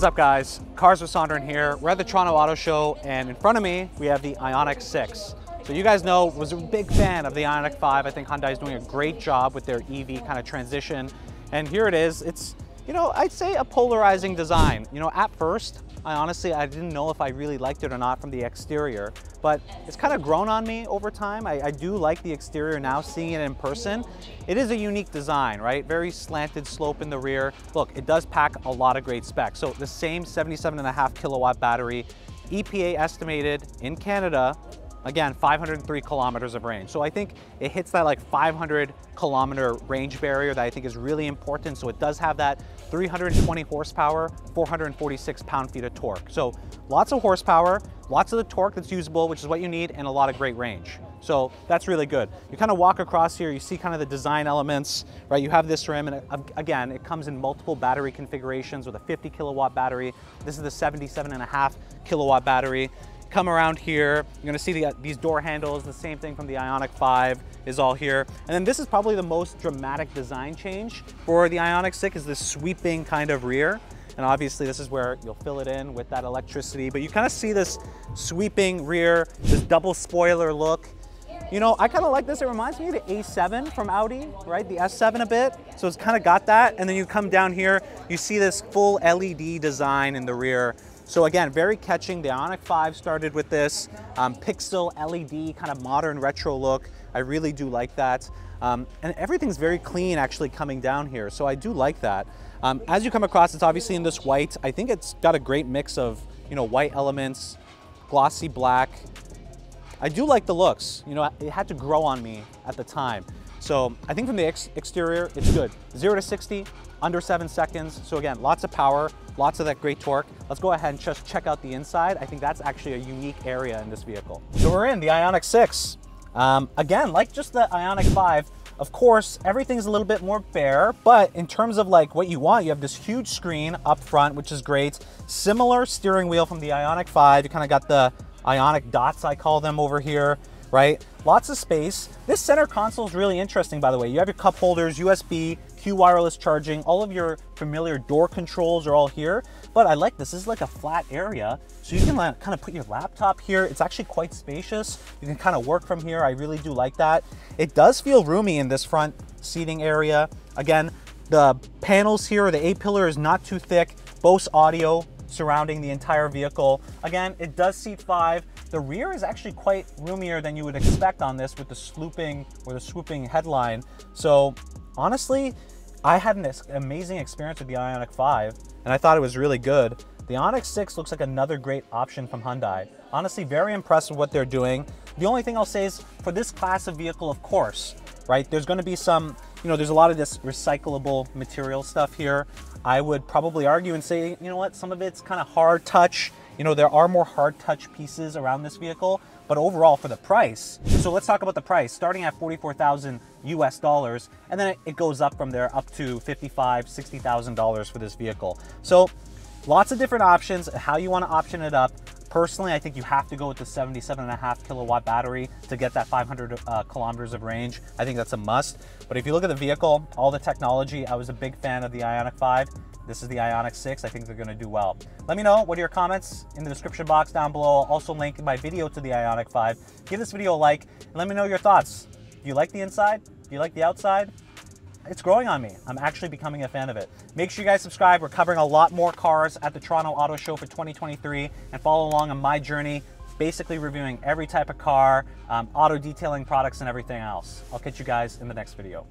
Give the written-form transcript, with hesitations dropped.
up, guys? Cars with Sonduren here. We're at the Toronto Auto Show, and in front of me we have the Ioniq 6. So you guys know, was a big fan of the Ioniq 5. I think Hyundai is doing a great job with their EV kind of transition. And here it is. It's, you know, I'd say a polarizing design. You know, at first, I didn't know if I really liked it or not from the exterior, but it's kind of grown on me over time. I do like the exterior now, seeing it in person. It is a unique design, right? Very slanted slope in the rear. Look, it does pack a lot of great specs. So the same 77.5 kilowatt battery, EPA estimated in Canada, again, 503 kilometers of range. So I think it hits that like 500 kilometer range barrier that I think is really important. So it does have that 320 horsepower, 446 pound-feet of torque. So lots of horsepower, lots of the torque that's usable, which is what you need, and a lot of great range. So that's really good. You kind of walk across here, you see kind of the design elements, right? You have this rim, and again, it comes in multiple battery configurations with a 50 kilowatt battery. This is the 77.5 kilowatt battery. Come around here, you're gonna see these door handles, the same thing from the Ioniq 5 is all here. And then this is probably the most dramatic design change for the Ioniq 6 is this sweeping kind of rear. And obviously this is where you'll fill it in with that electricity, but you kind of see this sweeping rear, this double spoiler look. You know, I kind of like this. It reminds me of the A7 from Audi, right? The S7 a bit. So it's kind of got that. And then you come down here, you see this full LED design in the rear. So again, very catching. The Ioniq 5 started with this pixel LED kind of modern retro look. I really do like that. And everything's very clean actually coming down here. So I do like that. As you come across, it's obviously in this white. I think it's got a great mix of, you know, white elements, glossy black. I do like the looks. You know, it had to grow on me at the time. So I think from the exterior, it's good. 0 to 60, under 7 seconds. So again, lots of power, lots of that great torque. Let's go ahead and just check out the inside. I think that's actually a unique area in this vehicle. So we're in the Ioniq 6. Again, like just the Ioniq 5, of course, everything's a little bit more bare, but in terms of like what you want, you have this huge screen up front, which is great. Similar steering wheel from the Ioniq 5. You kind of got the Ioniq dots, I call them, over here, right? Lots of space. This center console is really interesting, by the way. You have your cup holders, USB, Q wireless charging, all of your familiar door controls are all here. But I like this. This is like a flat area, so you can kind of put your laptop here. It's actually quite spacious. You can kind of work from here. I really do like that. It does feel roomy in this front seating area. Again, the panels here, the A-pillar is not too thick. Bose audio surrounding the entire vehicle. Again, it does seat 5. The rear is actually quite roomier than you would expect on this with the swooping headline. So honestly, I had an amazing experience with the Ioniq 5 and I thought it was really good. The Ioniq 6 looks like another great option from Hyundai. Honestly, very impressed with what they're doing. The only thing I'll say is for this class of vehicle, of course, right, there's going to be some, you know, there's a lot of this recyclable material stuff here. I would probably argue and say, you know what, some of it's kind of hard touch. You know, there are more hard touch pieces around this vehicle, but overall for the price. So let's talk about the price, starting at $44,000 US, and then it goes up from there up to $55,000, $60,000 for this vehicle. So lots of different options, how you want to option it up. Personally, I think you have to go with the 77.5 kilowatt battery to get that 500 kilometers of range. I think that's a must. But if you look at the vehicle, all the technology, I was a big fan of the Ioniq 5. This is the Ioniq 6. I think they're going to do well. Let me know what are your comments in the description box down below. I'll also link my video to the Ioniq 5. Give this video a like and let me know your thoughts. Do you like the inside? Do you like the outside? It's growing on me. I'm actually becoming a fan of it. Make sure you guys subscribe. We're covering a lot more cars at the Toronto Auto Show for 2023, and follow along on my journey, basically reviewing every type of car, auto detailing products and everything else. I'll catch you guys in the next video.